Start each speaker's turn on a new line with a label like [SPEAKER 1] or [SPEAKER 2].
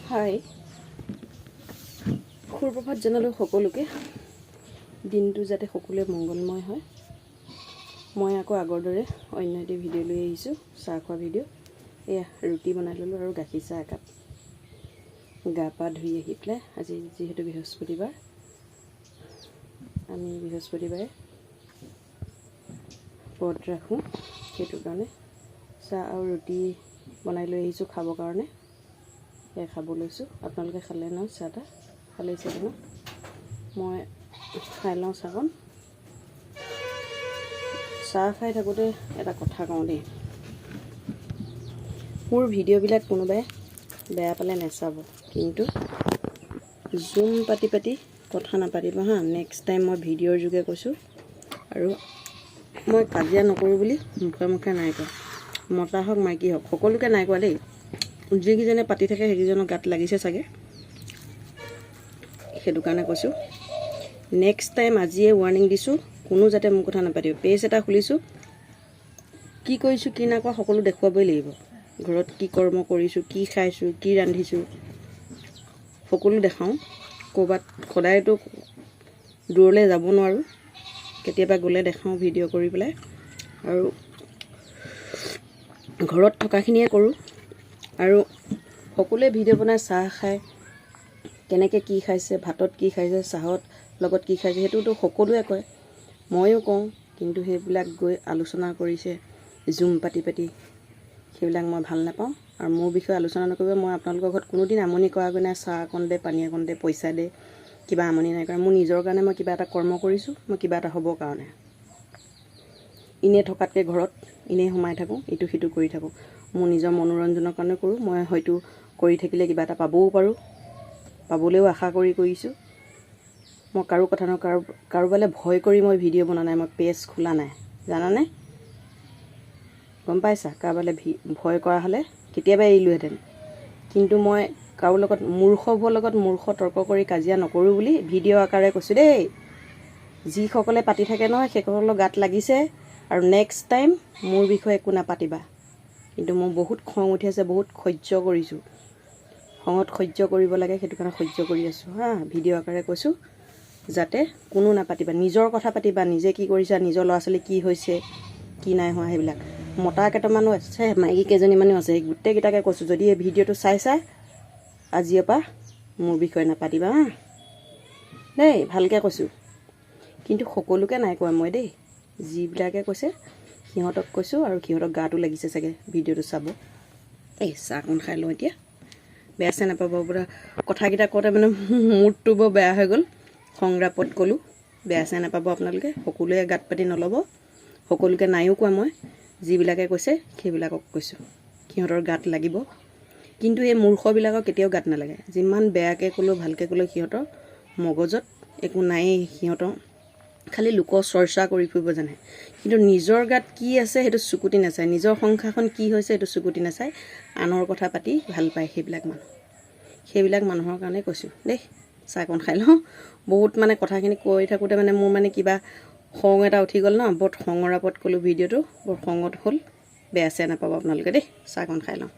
[SPEAKER 1] হাই, সুপ্ৰভাত জনালোঁ সকলোকে। দিনটো যাতে সকলোৱে মংগলময় হয়। মই আকৌ আগৰ দৰে অন্য এটি ভিডিঅ' লৈ আহিছোঁ, চাহ খোৱা ভিডিঅ'। এয়া ৰুটি বনাই ল'লোঁ আৰু গাখীৰ চাহ একাপ। গা পা ধুই আহি পেলাই আজি যিহেতু বৃহস্পতিবাৰ, আমি বৃহস্পতিবাৰে ব্ৰত ৰাখোঁ, সেইটো কাৰণে চাহ আৰু ৰুটি বনাই লৈ আহিছোঁ খাবৰ কাৰণে। এয়া খাব লৈছোঁ। আপোনালোকে খালে ন? চাহ তাহ খালেই চাগে ন? মই খাই লওঁ চাহকণ। চাহ খাই থাকোঁতে এটা কথা কওঁ দেই, মোৰ ভিডিঅ'বিলাক কোনোবাই বেয়া পালে নাচাব, কিন্তু জুম পাতি কথা নাপাতিব হা। নেক্সট টাইম মই ভিডিঅ'ৰ যোগে কৈছোঁ। আৰু মই কাজিয়া নকৰোঁ বুলি মুখে মুখে নাই কোৱা, মতা হওক মাইকী হওক সকলোকে নাই কোৱা দেই। যিকেইজনে পাতি থাকে সেইকেইজনৰ গাত লাগিছে চাগে, সেইটো কাৰণে কৈছোঁ। নেক্সট টাইম আজিয়ে ৱাৰ্ণিং দিছোঁ, কোনো যাতে মোৰ কথা নাপাতিব। পেজ এটা খুলিছোঁ, কি কৰিছোঁ কি নাই কৰা সকলো দেখুৱাবই লাগিব। ঘৰত কি কৰ্ম কৰিছোঁ, কি খাইছোঁ, কি ৰান্ধিছোঁ, সকলো দেখাওঁ। ক'ৰবাত সদায়তো দূৰলৈ যাব নোৱাৰোঁ, কেতিয়াবা গ'লে দেখাওঁ ভিডিঅ' কৰি পেলাই। আৰু ঘৰত থকাখিনিয়ে কৰোঁ। আৰু সকলোৱে ভিডিঅ' বনাই চাহ খায়, কেনেকৈ কি খাইছে, ভাতত কি খাইছে, চাহত লগত কি খাইছে, সেইটোতো সকলোৱে কয়, ময়ো কওঁ। কিন্তু সেইবিলাক গৈ আলোচনা কৰিছে জুম পাতি সেইবিলাক মই ভাল নাপাওঁ। আৰু মোৰ বিষয়ে আলোচনা নকৰিব। মই আপোনালোকৰ ঘৰত কোনোদিন আমনি কৰাগৈ নাই। চাহ অকণ দে, পানী অকণ দে, পইচা দে, কিবা আমনি নাই কৰা। মোৰ নিজৰ কাৰণে মই কিবা এটা কৰ্ম কৰিছোঁ, মই কিবা এটা হ'বৰ কাৰণে। এনেই থকাতকৈ ঘৰত এনেই সোমাই থাকোঁ, ইটো সিটো কৰি থাকোঁ। মোৰ নিজৰ মনোৰঞ্জনৰ কাৰণে কৰোঁ। মই হয়তো কৰি থাকিলে কিবা এটা পাবও পাৰোঁ, পাবলৈও আশা কৰিছোঁ। মই কাৰো কথা নকওঁ, কাৰোবালৈ ভয় কৰি মই ভিডিঅ' বনোৱা নাই, মই পেজ খোলা নাই, জানানে? গম পাইছা? কাৰোবালৈ ভয় কৰা হ'লে কেতিয়াবা এৰিলোহেঁতেন। কিন্তু মই কাৰো লগত মূৰ্খবোৰৰ লগত মূৰ্খ তৰ্ক কৰি কাজিয়া নকৰোঁ বুলি ভিডিঅ' আকাৰে কৈছোঁ দেই। যিসকলে পাতি থাকে নহয় সেইসকলৰ গাত লাগিছে। আৰু নেক্সট টাইম মোৰ বিষয়ে একো নাপাতিবা। কিন্তু মোৰ বহুত খং উঠি আছে, বহুত সহ্য কৰিছোঁ। খঙত সহ্য কৰিব লাগে, সেইটো কাৰণে সহ্য কৰি আছোঁ হা। ভিডিঅ' আকাৰে কৈছোঁ, যাতে কোনো নাপাতিবা। নিজৰ কথা পাতিবা, নিজে কি কৰিছা, নিজৰ ল'ৰা ছোৱালী কি হৈছে কি নাই হোৱা সেইবিলাক। মতা কেইটামানো আছে, মাইকী কেইজনীমানো আছে, সেই গোটেইকেইটাকে কৈছোঁ, যদি এই ভিডিঅ'টো চাই আজিৰ পৰা মোৰ বিষয়ে নাপাতিবা হা দেই, ভালকৈ কৈছোঁ। কিন্তু সকলোকে নাই কোৱা মই দেই, যিবিলাকে কৈছে সিহঁতক কৈছোঁ। আৰু সিহঁতক গাটো লাগিছে চাগে ভিডিঅ'টো চাব। এই চাহকণ খাই লওঁ এতিয়া, বেয়া চেয়া নাপাব। পুৰা কথাকেইটা কওঁতে মানে মুডটো বৰ বেয়া হৈ গ'ল, সংগ্ৰাপত ক'লোঁ। বেয়া চেয়া নাপাব আপোনালোকে, সকলোৱে গাত পাতি নল'ব। সকলোকে নায়ো কোৱা মই, যিবিলাকে কৈছে সেইবিলাকক কৈছোঁ, সিহঁতৰ গাত লাগিব। কিন্তু এই মূৰ্খবিলাকৰ কেতিয়াও গাত নালাগে। যিমান বেয়াকৈ ক'লেও ভালকৈ ক'লেও সিহঁতৰ মগজত একো নায়েই। সিহঁতৰ খালি লোকৰ চৰ্চা কৰি ফুৰিব জানে, কিন্তু নিজৰ গাত কি আছে সেইটো চকুতি নাচায়। নিজৰ সংসাৰখন কি হৈছে সেইটো চকুতি নাচায়। আনৰ কথা পাতি ভাল পায় সেইবিলাক মানুহৰ কাৰণে কৈছোঁ দেই। চাহকণ খাই লওঁ। বহুত মানে কথাখিনি কৈ থাকোঁতে মানে মোৰ মানে কিবা খং এটা উঠি গ'ল ন, বৰ খঙৰ আপত ক'লোঁ ভিডিঅ'টো, বৰ খঙত হ'ল। বেয়া চেয়া নাপাব আপোনালোকে দেই। চাহকণ খাই লওঁ।